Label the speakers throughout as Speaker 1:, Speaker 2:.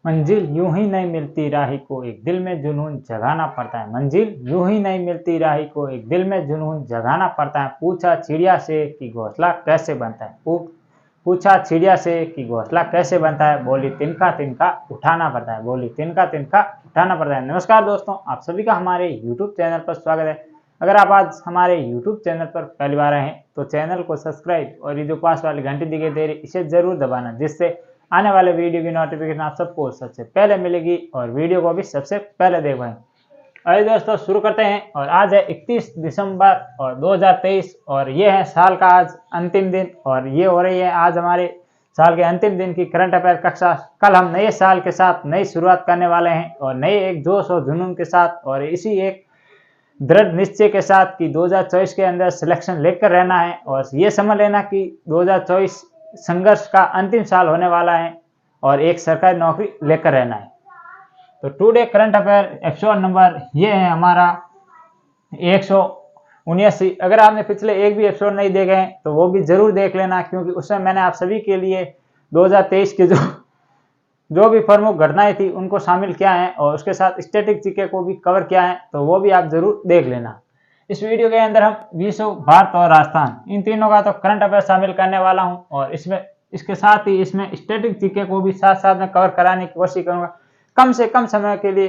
Speaker 1: मंजिल यूं ही नहीं मिलती राही को, एक दिल में जुनून जगाना पड़ता है। मंजिल यूं ही नहीं मिलती राही को, एक दिल में जुनून जगाना पड़ता है। पूछा चिड़िया से कि घोंसला कैसे बनता है, पूछा चिड़िया से कि घोंसला कैसे बनता है, बोली तिनका तिनका उठाना पड़ता है, बोली तिनका तिनका उठाना पड़ता है। नमस्कार दोस्तों, आप सभी का हमारे YouTube चैनल पर स्वागत है। अगर आप आज हमारे YouTube चैनल पर पहली बार आए हैं तो चैनल को सब्सक्राइब और ये जो पास वाली घंटी दिखाई दे रही इसे जरूर दबाना, जिससे आने वाले वीडियो की नोटिफिकेशन आप सबको सबसे पहले मिलेगी और वीडियो को भी सबसे पहले देख पाएं। आइए दोस्तों शुरू करते हैं। और आज है 31 दिसंबर और 2023 और ये है साल का आज अंतिम दिन और ये हो रही है आज हमारे साल के अंतिम दिन की करंट अफेयर कक्षा। कल हम नए साल के साथ नई शुरुआत करने वाले हैं और नए एक जोश और जुनून के साथ और इसी एक दृढ़ निश्चय के साथ कि 2024 के अंदर सिलेक्शन लेकर रहना है और ये समझ लेना कि 2024 संघर्ष का अंतिम साल होने वाला है और एक सरकारी नौकरी लेकर रहना है। तो today current affair episode number ये है हमारा 179। अगर आपने पिछले एक भी एपिसोड नहीं देखे हैं तो वो भी जरूर देख लेना, क्योंकि उसमें मैंने आप सभी के लिए 2023 के जो भी प्रमुख घटनाएं थी उनको शामिल किया है और उसके साथ स्टैटिक जीके को भी कवर किया है, तो वो भी आप जरूर देख लेना। इस वीडियो के अंदर हम विश्व, भारत और राजस्थान इन तीनों का तो करंट अफेयर शामिल करने वाला हूं और इसमें इसके साथ ही इसमें स्टैटिक जीके को भी साथ साथ में कवर कराने की कोशिश करूंगा। कम से कम समय के लिए,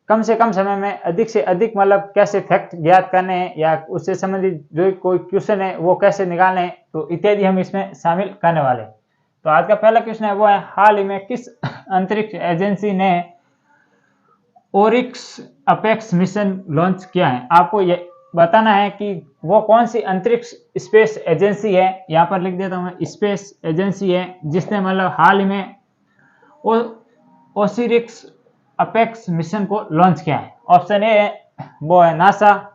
Speaker 1: कम से कम समय में अधिक से अधिक मतलब कैसे फैक्ट ज्ञात करने हैं या उससे संबंधित जो कोई क्वेश्चन है वो कैसे निकालने हैं, तो इत्यादि हम इसमें शामिल करने वाले हैं। तो आज का पहला क्वेश्चन है वो है, हाल ही में किस अंतरिक्ष एजेंसी ने ओरिक्स अपेक्स मिशन लॉन्च किया है? आपको ये बताना है कि वो कौन सी अंतरिक्ष स्पेस एजेंसी है। यहाँ पर लिख देता हूँ मैं, स्पेस एजेंसी है जिसने मतलब हाल ही में ओसिरिक्स अपेक्स मिशन को लॉन्च किया है। ऑप्शन ए है वो है नासा,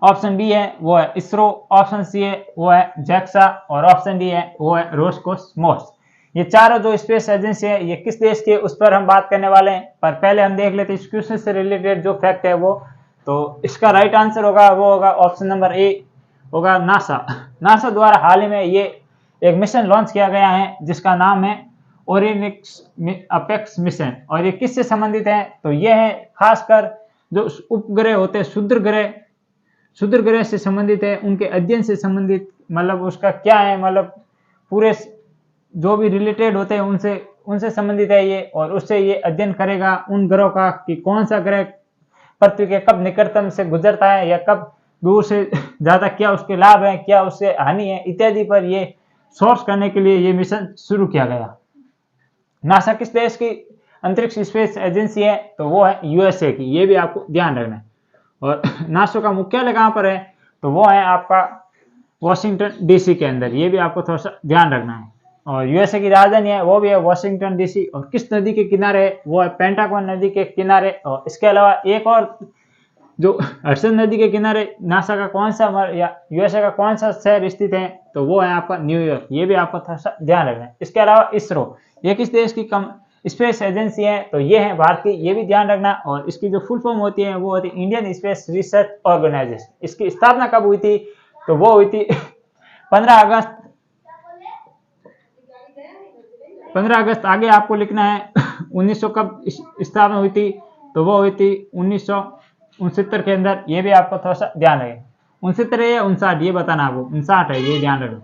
Speaker 1: ऑप्शन बी है वो है इसरो, ऑप्शन सी है वो है जैक्सा और ऑप्शन डी है वो है रोसकोसमोस। ये चारों जो स्पेस एजेंसी है ये किस देश के, उस पर हम बात करने वाले हैं। पर पहले हम देख लेते हैं इस क्वेश्चन से रिलेटेड जो फैक्ट है वो। तो इसका राइट आंसर होगा वो होगा ऑप्शन नंबर ए होगा नासा। नासा द्वारा हाल ही में ये एक मिशन लॉन्च किया गया है जिसका नाम है ओरिनिक्स अपेक्स मिशन। और ये किससे संबंधित है? तो ये है खासकर जो उपग्रह होते हैं, क्षुद्र ग्रह से संबंधित है, उनके अध्ययन से संबंधित, मतलब उसका क्या है, मतलब पूरे जो भी रिलेटेड होते हैं उनसे संबंधित है ये। और उससे ये अध्ययन करेगा उन ग्रहों का कि कौन सा ग्रह पृथ्वी के कब निकटतम से गुजरता है या कब दूर से ज्यादा, क्या उसके लाभ है, क्या उससे हानि है, इत्यादि पर ये सोर्स करने के लिए ये मिशन शुरू किया गया। नासा किस देश की अंतरिक्ष स्पेस एजेंसी है? तो वो है यूएसए की, ये भी आपको ध्यान रखना है। और नासा का मुख्यालय कहाँ पर है? तो वो है आपका वॉशिंगटन डीसी के अंदर, ये भी आपको थोड़ा सा ध्यान रखना है। और यूएसए की राजधानी है वो भी है वॉशिंगटन डीसी। और किस नदी के किनारे है? वो है पेंटागन नदी के किनारे। और इसके अलावा एक और जो हडसन नदी के किनारे नासा का कौन सा या यूएसए का कौन सा शहर स्थित है? तो वो है आपका न्यूयॉर्क, ये भी आपको थोड़ा सा ध्यान रखना है। इसके अलावा इसरो, ये किस देश की स्पेस एजेंसी है? तो ये है भारत की, ये भी ध्यान रखना। और इसकी जो फुल फॉर्म होती है वो होती है इंडियन स्पेस रिसर्च ऑर्गेनाइजेशन। इसकी स्थापना कब हुई थी? तो वो हुई थी 15 अगस्त आगे आपको लिखना है। 1900 कब स्थापना हुई थी? तो वो हुई थी 1969 के अंदर, ये भी आपको थोड़ा सा ध्यान रखें। 69 है या 59 ये बताना आपको, 59 है, ये ध्यान रखना।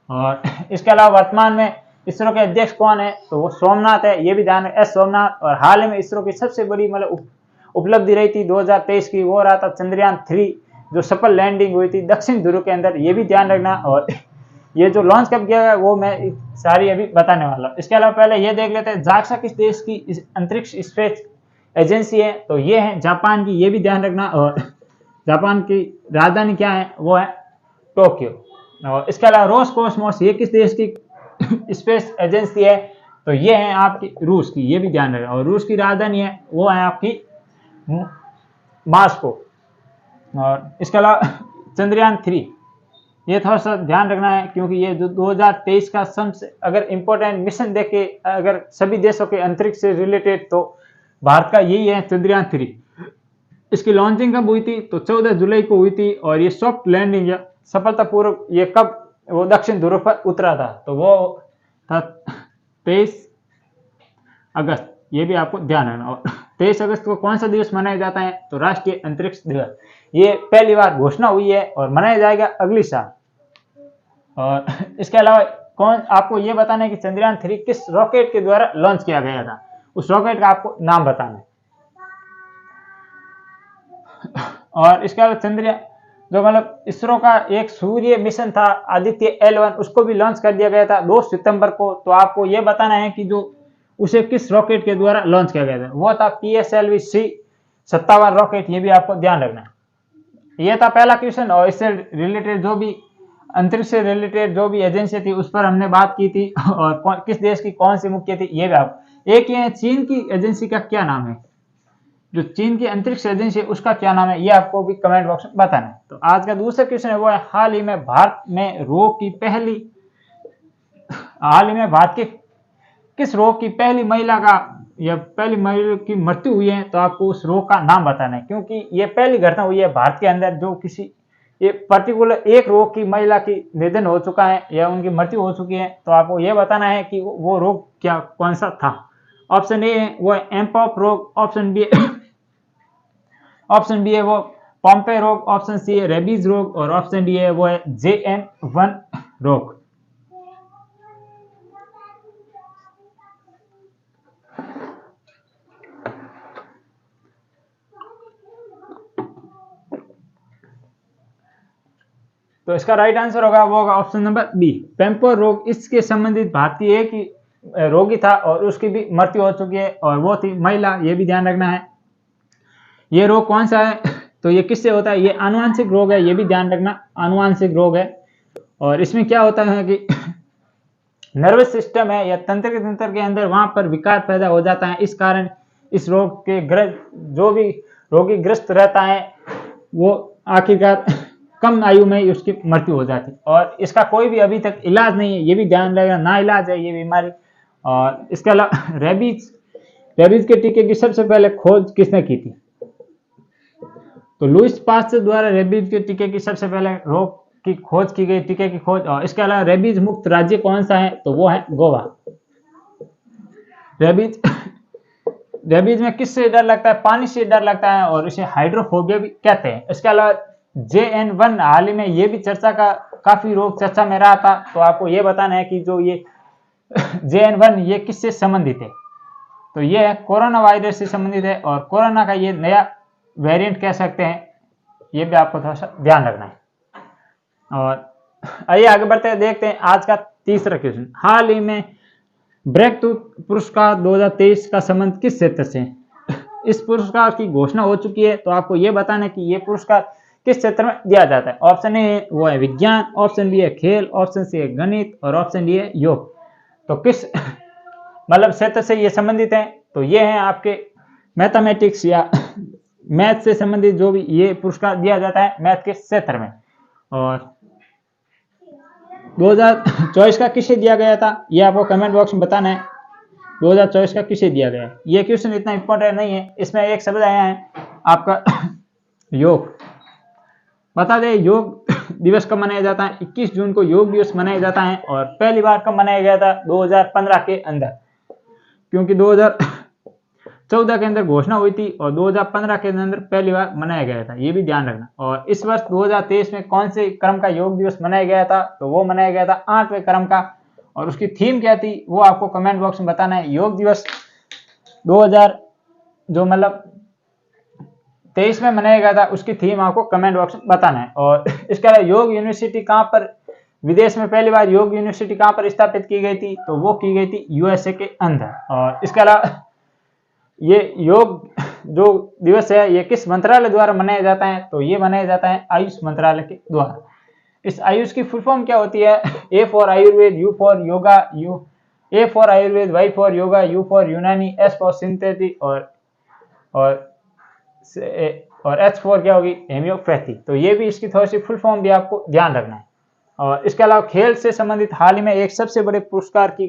Speaker 1: और इसके अलावा वर्तमान में इसरो के अध्यक्ष कौन है? तो वो सोमनाथ है, ये भी ध्यान रखें, एस सोमनाथ। और हाल ही में इसरो की सबसे बड़ी मतलब उपलब्धि रही थी 2023 की, वो रहा था चंद्रयान 3 जो सफल लैंडिंग हुई थी दक्षिण ध्रुव के अंदर, ये भी ध्यान रखना। और ये जो लॉन्च कब किया गया वो मैं सारी अभी बताने वाला हूँ। इसके अलावा पहले ये देख लेते हैं जाक्सा किस देश की अंतरिक्ष स्पेस एजेंसी है? तो ये है जापान की, ये भी ध्यान रखना। और जापान की राजधानी क्या है? वो है टोक्यो। और इसके अलावा रोसकोसमोस, ये किस देश की स्पेस एजेंसी है? तो ये है आपकी रूस की, ये भी ध्यान रखना। और रूस की राजधानी है वो है आपकी मॉस्को। और इसके अलावा चंद्रयान 3, ये थोड़ा सा ध्यान रखना है क्योंकि ये जो 2023 का सबसे अगर इम्पोर्टेंट मिशन देखे अगर सभी देशों के अंतरिक्ष से रिलेटेड, तो भारत का यही है चंद्रयान 3। इसकी लॉन्चिंग कब हुई थी? तो 14 जुलाई को हुई थी। और ये सॉफ्ट लैंडिंग या सफलतापूर्वक ये कब वो दक्षिण ध्रुव पर उतरा था? तो वो था 23 अगस्त, ये भी आपको ध्यान रखना। और 23 अगस्त को कौन सा दिवस मनाया जाता है, तो राष्ट्रीय अंतरिक्ष दिवस। ये पहली बार घोषणा हुई है और मनाया जाएगा अगली साल। और इसके अलावा कौन, आपको ये बताना है कि चंद्रयान 3 किस रॉकेट के द्वारा लॉन्च किया गया था, उस रॉकेट का आपको नाम बताना है। और इसके अलावा चंद्रयान जो मतलब इसरो का एक सूर्य मिशन था आदित्य L1, उसको भी लॉन्च कर दिया गया था 2 सितंबर को। तो आपको ये बताना है कि जो उसे किस रॉकेट के द्वारा लॉन्च किया गया था, वो था PSLV-C57 रॉकेट। ये भी आपको ध्यान रखना है। ये था पहला क्वेश्चन। और इससे रिलेटेड जो भी अंतरिक्ष से रिलेटेड जो भी एजेंसी थी उस पर हमने बात की थी, और किस देश की कौन सी मुख्य थी ये भी आप। एक ये चीन की एजेंसी का क्या नाम है, जो चीन की अंतरिक्ष एजेंसी है उसका क्या नाम है, ये आपको भी कमेंट बॉक्स में बताना है। तो आज का दूसरा क्वेश्चन है वो है, हाल ही में भारत के किस रोग की पहली महिला का या पहली महिला की मृत्यु हुई है, तो आपको उस रोग का नाम बताना है। क्योंकि ये पहली घटना हुई है भारत के अंदर जो किसी ये पर्टिकुलर एक रोग की महिला की निधन हो चुका है या उनकी मृत्यु हो चुकी है। तो आपको ये बताना है कि वो रोग क्या कौन सा था। ऑप्शन ए है वो है एम्पॉक्स रोग, ऑप्शन बी है वो पॉम्पे रोग, ऑप्शन सी है रेबीज रोग, और ऑप्शन डी है वो है JN1 रोग। तो इसका राइट आंसर होगा वो होगा ऑप्शन नंबर बी, पेम्पर रोग। इसके संबंधित भारतीय एक ही रोगी था और उसकी भी मृत्यु हो चुकी है और वो थी महिला। ये भी ध्यान रखना है। ये रोग कौन सा है, तो ये किससे होता है, ये आनुवांशिक रोग है। ये भी ध्यान रखना, आनुवांशिक रोग है। और इसमें क्या होता है कि नर्वस सिस्टम है या तंत्र के अंदर वहां पर विकार पैदा हो जाता है। इस कारण इस रोग के जो भी रोगी ग्रस्त रहता है वो आखिरकार कम आयु में ही उसकी मृत्यु हो जाती है। और इसका कोई भी अभी तक इलाज नहीं है, ये भी ध्यान रखना, ना इलाज है ये बीमारी। और इसके अलावा रेबीज के टीके की सबसे पहले खोज किसने की थी, तो लुईस पास्चर द्वारा रेबीज के टीके की सबसे पहले रोग की खोज की गई, टीके की खोज। और इसके अलावा रेबीज मुक्त राज्य कौन सा है, तो वो है गोवा। रेबीज में किससे डर लगता है, पानी से डर लगता है और इसे हाइड्रोफोबिया भी कहते हैं। इसके अलावा JN1 हाल ही में ये भी चर्चा का काफी रोग चर्चा में रहा था। तो आपको ये बताना है कि जो ये JN1 ये किससे संबंधित है, तो ये है कोरोना वायरस से संबंधित है और कोरोना का ये नया वेरिएंट कह सकते हैं। ये भी आपको थोड़ा सा ध्यान रखना है। और आइए आगे बढ़ते हैं, देखते हैं आज का तीसरा क्वेश्चन। हाल ही में ब्रेक थ्रू पुरस्कार 2023 का संबंध किस क्षेत्र से है? इस पुरस्कार की घोषणा हो चुकी है। तो आपको ये बताना है कि ये पुरस्कार किस क्षेत्र में दिया जाता है। ऑप्शन ए वो है विज्ञान, ऑप्शन बी है खेल, ऑप्शन सी है गणित और ऑप्शन डी है योग। तो किस मतलब क्षेत्र से ये संबंधित है, तो ये है आपके मैथमेटिक्स या मैथ से संबंधित जो भी ये पुरस्कार दिया जाता है मैथ के क्षेत्र में। और 2024 का किसे दिया गया था, ये आपको कमेंट बॉक्स में बताना है। 2024 का किसे दिया गया है, ये क्वेश्चन इतना इंपॉर्टेंट नहीं है। इसमें एक शब्द आया है आपका योग। बता दें योग दिवस कब मनाया जाता है, 21 जून को योग दिवस मनाया जाता है। और पहली बार कब मनाया गया था, 2015 के अंदर, क्योंकि 2014 के अंदर घोषणा हुई थी और 2015 के अंदर पहली बार मनाया गया था। ये भी ध्यान रखना। और इस वर्ष 2023 में कौन से क्रम का योग दिवस मनाया गया था, तो वो मनाया गया था 8वें क्रम का। और उसकी थीम क्या थी वो आपको कमेंट बॉक्स में बताना है। योग दिवस 2000 जो मतलब 23 में मनाया गया था उसकी थीम आपको कमेंट बॉक्स में बताना है। और इसके अलावा योग यूनिवर्सिटी कहाँ पर, विदेश में पहली बार योग यूनिवर्सिटी कहाँ पर स्थापित की गई थी, तो वो की गई थी USA के अंदर। और इसके अलावा ये योग जो दिवस है ये किस मंत्रालय द्वारा मनाया जाता है, तो ये मनाया जाता है आयुष मंत्रालय के द्वारा। इस आयुष की फुल फॉर्म क्या होती है, A for Ayurveda, U for yoga, A for Ayurveda, Y for yoga, U for यूनानी, S फॉर सिंथेटिक और H फॉर क्या होगी, हेमियोपैथी। तो ये भी इसकी थोड़ी सी फुल फॉर्म भी आपको ध्यान रखना है। और इसके अलावा खेल से संबंधित हाल ही में एक सबसे बड़े पुरस्कार की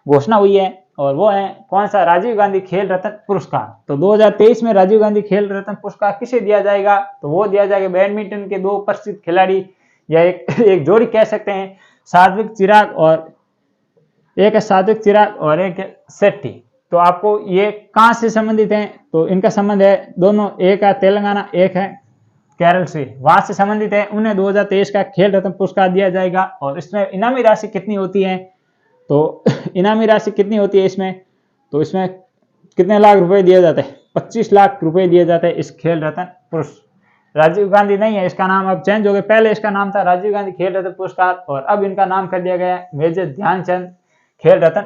Speaker 1: घोषणा हुई है और वो है कौन सा, राजीव गांधी खेल रत्न पुरस्कार। तो 2023 में राजीव गांधी खेल रत्न पुरस्कार किसे दिया जाएगा, तो वो दिया जाएगा बैडमिंटन के 2 प्रसिद्ध खिलाड़ी या एक जोड़ी कह सकते हैं, सात्विक चिराग और एक है शेट्टी। तो आपको ये कहाँ से संबंधित हैं, तो इनका संबंध है दोनों, एक है तेलंगाना, एक है केरल से, वहां से संबंधित है। उन्हें 2023 का खेल रत्न पुरस्कार दिया जाएगा। और इसमें इनामी राशि कितनी होती है, तो इनामी राशि कितनी होती है इसमें, तो इसमें कितने लाख रुपए दिए जाते हैं, 25 लाख रुपए दिए जाते हैं इस खेल रत्न पुरस्कार। राजीव गांधी नहीं है, इसका नाम अब चेंज हो गया। पहले इसका नाम था राजीव गांधी खेल रत्न पुरस्कार और अब इनका नाम कर दिया गया मेजर ध्यानचंद खेल रत्न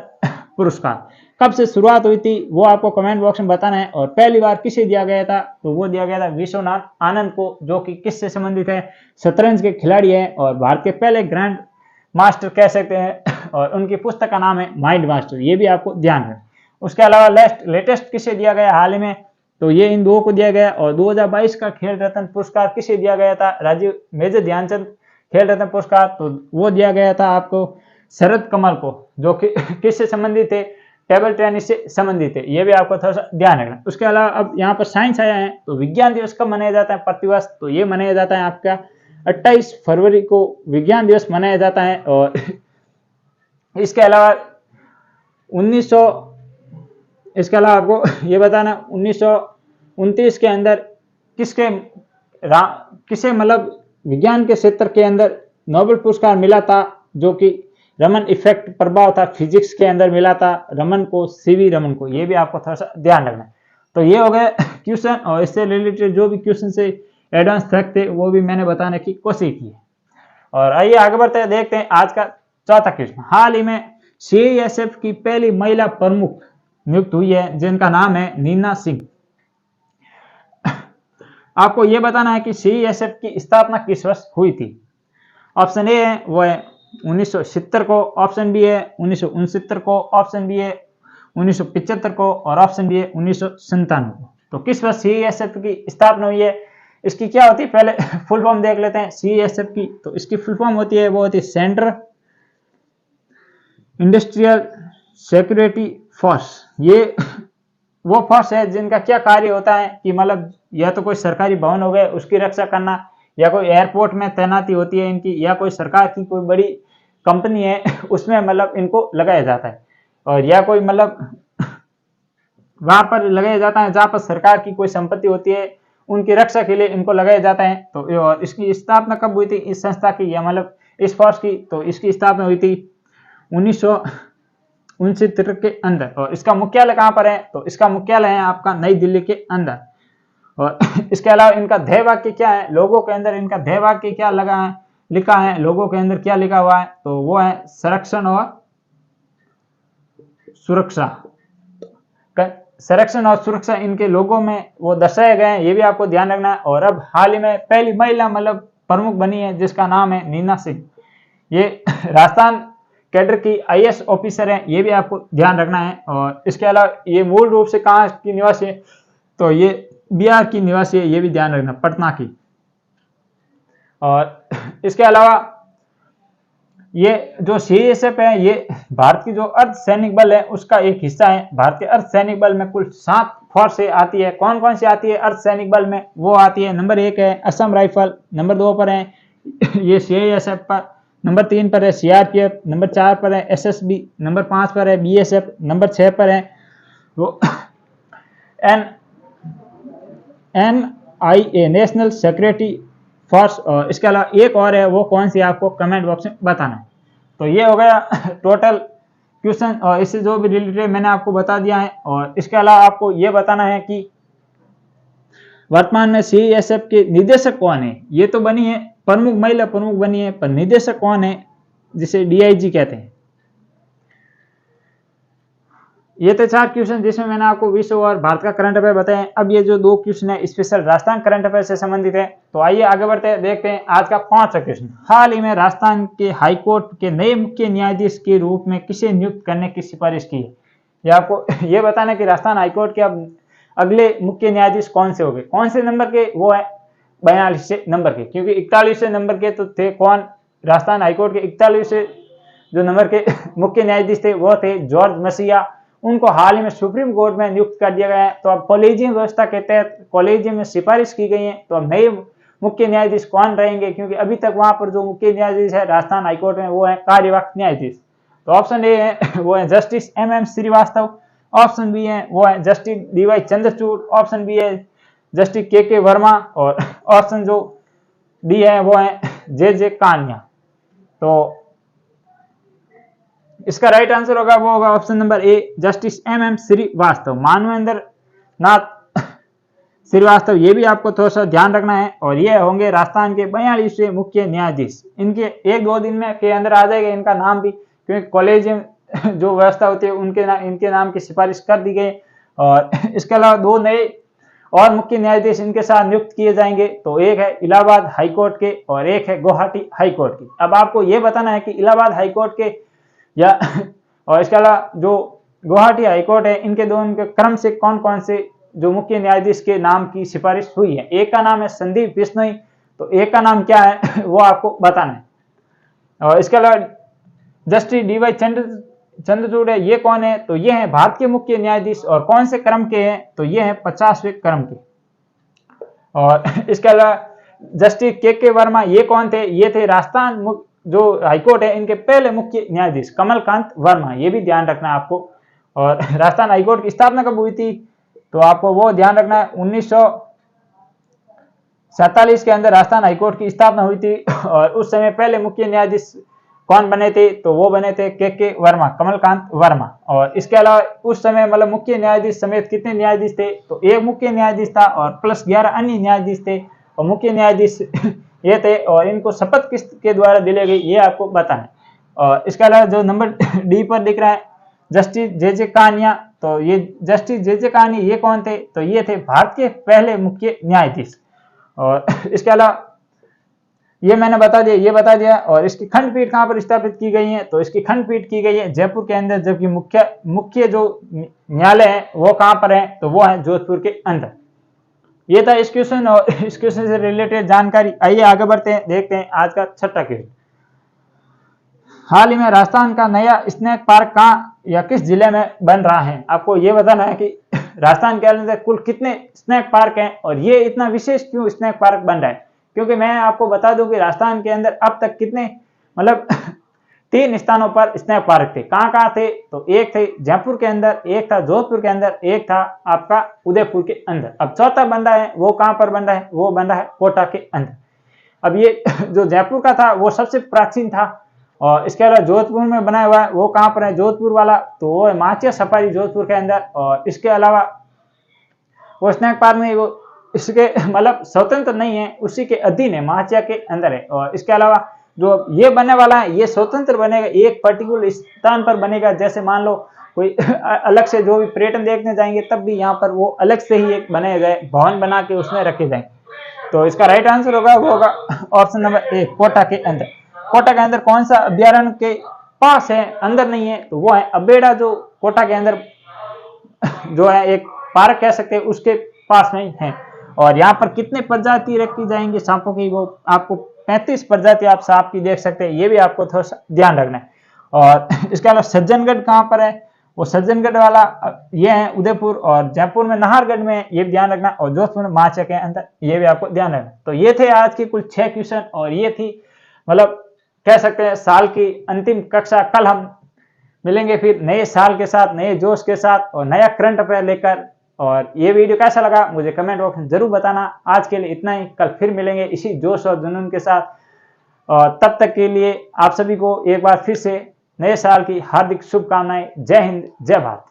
Speaker 1: पुरस्कार। कब से शुरुआत हुई थी वो आपको कमेंट बॉक्स में बताना है। और पहली बार किसे दिया गया था, तो वो दिया गया था विश्वनाथ आनंद को, जो कि किससे संबंधित है, शतरंज के खिलाड़ी है और भारत के पहले ग्रैंड मास्टर कह सकते हैं। और उनकी पुस्तक का नाम है माइंड मास्टर, ये भी आपको ध्यान है। उसके अलावा लेटेस्ट किसे दिया गया हाल ही में, तो ये इन दो को दिया गया। और 2022 का खेल रत्न पुरस्कार किसे दिया गया था, राजीव मेजर ध्यानचंद खेल रत्न पुरस्कार, तो वो दिया गया था आपको शरद कमल को, जो कि किससे संबंधित थे, टेबल टेनिस से संबंधित है। ये भी आपको थोड़ा सा ध्यान रखना। उसके अलावा अब यहाँ पर साइंस आया है, तो विज्ञान दिवस कब मनाया जाता है प्रतिवर्ष, तो ये मनाया जाता है आपका 28 फरवरी को विज्ञान दिवस मनाया जाता है। और इसके अलावा 1900, इसके अलावा आपको ये बताना 1929 के अंदर किसे मतलब विज्ञान के क्षेत्र के अंदर नोबेल पुरस्कार मिला था, जो कि रमन इफेक्ट प्रभाव था, फिजिक्स के अंदर मिला था रमन को, सीवी रमन को। ये भी आपको थोड़ा सा ध्यान रखना है। तो ये हो गए क्वेश्चन, और इससे रिलेटेड जो भी क्वेश्चन से एडवांस फैक्ट थे वो भी मैंने बताने की कोशिश की है। और आइए आगे बढ़ते हैं, देखते हैं आज का चौथा क्वेश्चन। हाल ही में सीआईएसएफ की पहली महिला प्रमुख नियुक्त हुई है, जिनका नाम है नीना सिंह। आपको यह बताना है कि सीआईएसएफ की स्थापना किस वर्ष हुई थी। ऑप्शन ए है वो है 1970 को, ऑप्शन बी है 1969 को, ऑप्शन बी है 1975 को और ऑप्शन डी है 1997 को। तो किस वर्ष सीआईएसएफ की स्थापना हुई है, इसकी क्या होती है, पहले फुल फॉर्म देख लेते हैं सीआईएसएफ की। तो इसकी फुल फॉर्म होती है, वो होती है सेंट्रल इंडस्ट्रियल सिक्योरिटी फोर्स। ये वो फोर्स है जिनका क्या कार्य होता है कि मतलब या तो कोई सरकारी भवन हो गए उसकी रक्षा करना, या कोई एयरपोर्ट में तैनाती होती है इनकी, या कोई सरकार की कोई बड़ी कंपनी है उसमें मतलब इनको लगाया जाता है, और या कोई मतलब वहां पर लगाया जाता है जहां पर सरकार की कोई संपत्ति होती है, उनकी रक्षा के लिए इनको लगाया जाता है। तो और इसकी स्थापना कब हुई थी इस संस्था की, या मतलब इस फोर्स की, तो इसकी स्थापना हुई थी 1969 के अंदर। और इसका मुख्यालय कहाँ पर है, तो इसका मुख्यालय है आपका नई दिल्ली के अंदर। और इसके अलावा इनका ध्येय वाक्य क्या है, लोगों के अंदर इनका ध्येय वाक्य क्या लगा है, लिखा है, लोगों के अंदर क्या लिखा हुआ है, तो वो है संरक्षण और सुरक्षा। संरक्षण और सुरक्षा इनके लोगों में वो दर्शाए गए हैं, ये भी आपको ध्यान रखना है। और अब हाल ही में पहली महिला मतलब प्रमुख बनी है, जिसका नाम है नीना सिंह। ये राजस्थान कैडर की आईएएस ऑफिसर है, ये भी आपको ध्यान रखना है। और इसके अलावा ये मूल रूप से कहाँ की निवासी है, तो ये बिहार की निवासी है, ये भी ध्यान रखना, पटना की। और इसके अलावा ये जो सीआईएसएफ है ये भारत की जो अर्ध सैनिक बल है उसका एक हिस्सा है। भारत के अर्ध सैनिक बल में कुल 7 फोर्सें आती है। कौन कौन सी आती है अर्ध सैनिक बल में, वो आती है नंबर 1 है असम राइफल, नंबर 2 पर है ये सीआईएसएफ पर, नंबर 3 पर है सीआरपीएफ, नंबर 4 पर है एसएसबी, नंबर 5 पर है बीएसएफ, नंबर 6 पर है वो एनआईए नेशनल सिक्योरिटी फोर्स। और इसके अलावा एक और है, वो कौन सी आपको कमेंट बॉक्स में बताना है। तो ये हो गया टोटल क्वेश्चन, और इससे जो भी रिलेटेड मैंने आपको बता दिया है। और इसके अलावा आपको ये बताना है कि वर्तमान में सीआईएसएफ के निदेशक कौन है। ये तो बनी है प्रमुख, महिला प्रमुख बनी है, पर निदेशक कौन है, जिसे डीआईजी कहते हैं। ये थे 4 क्वेश्चन जिसमें मैंने आपको विश्व और भारत का करंट अफेयर बताए। अब ये जो 2 क्वेश्चन है स्पेशल राजस्थान करंट अफेयर से संबंधित है। तो आइए आगे बढ़ते हैं, देखते हैं आज का 5वां क्वेश्चन। हाल ही में राजस्थान के हाईकोर्ट के नए मुख्य न्यायाधीश के रूप में किसे नियुक्त करने की सिफारिश की है। ये आपको ये बताना है कि राजस्थान हाईकोर्ट के अब अगले मुख्य न्यायाधीश कौन से हो गए, कौन से नंबर के, वो है 42 नंबर के, क्योंकि 41 नंबर के तो थे कौन, राजस्थान हाईकोर्ट के 41 जो नंबर के मुख्य न्यायाधीश थे वो थे जॉर्ज मसीहा। उनको हाल ही में सुप्रीम कोर्ट में नियुक्त कर दिया गया है। तो अब कॉलेजियम व्यवस्था के तहत कॉलेजियम में सिफारिश की गई है। तो अब नए मुख्य न्यायाधीश कौन रहेंगे, क्योंकि अभी तक वहां पर जो मुख्य न्यायाधीश है राजस्थान हाईकोर्ट में वो है कार्यवाहक न्यायाधीश। तो ऑप्शन ए है वो है justice MM Srivastava, option B है वो है justice DY Chandrachud, option B है जस्टिस के वर्मा और ऑप्शन जो डी है वो है जे कानिया। तो इसका राइट आंसर होगा वो होगा option number A justice M Srivastava, Manvendra Nath Srivastava. ये भी आपको थोड़ा सा ध्यान रखना है। और ये होंगे राजस्थान के 42वें मुख्य न्यायाधीश। इनके एक दो दिन में के अंदर आ जाएगा इनका नाम भी, क्योंकि कॉलेजियम जो व्यवस्था होती है इनके नाम की सिफारिश कर दी गई। और इसके अलावा दो नए और मुख्य न्यायाधीश इनके साथ नियुक्त किए जाएंगे। तो एक है इलाहाबाद हाईकोर्ट के और एक है गुवाहाटी हाईकोर्ट की। अब आपको ये बताना है कि इलाहाबाद हाईकोर्ट के या और इसके अलावा जो गुवाहाटी हाईकोर्ट है इनके दोनों के क्रम से कौन कौन से जो मुख्य न्यायाधीश के नाम की सिफारिश हुई है। एक का नाम है संदीप बिश्नोई, तो एक का नाम क्या है वो आपको बताना है। और इसके अलावा जस्टिस डीवाई चंद्रचूड़ है, ये कौन है, तो ये है भारत के मुख्य न्यायाधीश और कौन से क्रम के हैं, तो ये है 50वें क्रम के। और इसके अलावा जस्टिस के वर्मा ये कौन थे, ये थे राजस्थान जो हाईकोर्ट है इनके पहले मुख्य न्यायाधीश कमलकांत वर्मा, ये भी ध्यान रखना है आपको। और राजस्थान हाईकोर्ट की स्थापना कब हुई थी, तो आपको वो ध्यान रखना है 1947 के अंदर राजस्थान हाईकोर्ट की स्थापना हुई थी। और उस समय पहले मुख्य न्यायाधीश कौन बने थे, तो वो बने थे के वर्मा, कमलकांत वर्मा। और इसके अलावा उस समय मतलब मुख्य न्यायाधीश समेत कितने न्यायाधीश थे, तो एक मुख्य न्यायाधीश था और प्लस 11 अन्य न्यायाधीश थे। और मुख्य न्यायाधीश ये थे और इनको शपथ किसके द्वारा दिले गई ये आपको बताना है। और इसके अलावा जो नंबर डी पर दिख रहा है जस्टिस जे कानिया, तो ये जस्टिस जे कानिया ये कौन थे, तो ये थे भारत के पहले मुख्य न्यायाधीश। और इसके अलावा ये मैंने बता दिया। और इसकी खंडपीठ कहाँ पर स्थापित की गई है, तो इसकी खंडपीठ की गई है जयपुर के अंदर, जबकि मुख्य जो न्यायालय है वो कहाँ पर है, तो वो है जोधपुर के अंदर। ये था इस क्वेश्चन और इस क्वेश्चन से रिलेटेड जानकारी। आइए आगे बढ़ते हैं, देखते हैं आज का छठा क्वेश्चन। हाल ही में राजस्थान का नया स्नैक पार्क कहाँ या किस जिले में बन रहा है। आपको ये बताना है कि राजस्थान के अंदर कुल कितने स्नैक पार्क हैं और ये इतना विशेष क्यों स्नैक पार्क बन रहा है। क्योंकि मैं आपको बता दूं कि राजस्थान के अंदर अब तक कितने मतलब 3 स्थानों पर स्नैक पार्क थे। कहाँ थे, तो एक थे जयपुर के अंदर, एक था जोधपुर के अंदर, एक था आपका उदयपुर के अंदर। अब चौथा बन रहा है, वो कहाँ पर बन रहा है, वो बन रहा है कोटा के अंदर। अब ये जो जयपुर का था वो सबसे प्राचीन था। और इसके अलावा जोधपुर में बनाया हुआ है, वो कहाँ पर है, जोधपुर वाला, तो वो है माचिया सफारी जोधपुर के अंदर। और इसके अलावा वो स्नैक पार्क में वो इसके मतलब स्वतंत्र नहीं है, उसी के अधीन है, माचिया के अंदर है। और इसके अलावा जो ये बनने वाला है ये स्वतंत्र बनेगा, एक पर्टिकुलर स्थान पर बनेगा। जैसे मान लो कोई अलग से जो भी पर्यटन देखने जाएंगे तब भी यहाँ पर वो अलग से ही एक बनाए गए भवन बना के उसमें रखे जाएंगे। तो इसका राइट आंसर होगा वो होगा ऑप्शन नंबर ए कोटा के अंदर। कोटा के अंदर कौन सा अभ्यारण्य के पास है, अंदर नहीं है, तो वो है अबेड़ा, जो कोटा के अंदर जो है एक पार्क कह सकते हैं उसके पास में है। और यहाँ पर कितने प्रजाति रखी जाएंगी सांपों की, वो आपको 35 प्रजाति आप सांप की देख सकते हैं, ये भी आपको थोड़ा सा ध्यान रखना है। और इसके अलावा सज्जनगढ़ कहाँ पर है, वो सज्जनगढ़ वाला ये है उदयपुर, और जयपुर में नाहरगढ़ में, ये भी ध्यान रखना। और जोधपुर में माचिया के अंदर, ये भी आपको ध्यान रखना। तो ये थे आज के कुल 6 क्वेश्चन और ये थी मतलब कह सकते हैं साल की अंतिम कक्षा। कल हम मिलेंगे फिर नए साल के साथ, नए जोश के साथ और नया करंट अफेयर लेकर। और ये वीडियो कैसा लगा मुझे कमेंट बॉक्स में जरूर बताना। आज के लिए इतना ही, कल फिर मिलेंगे इसी जोश और जुनून के साथ। और तब तक के लिए आप सभी को एक बार फिर से नए साल की हार्दिक शुभकामनाएं। जय हिंद, जय भारत।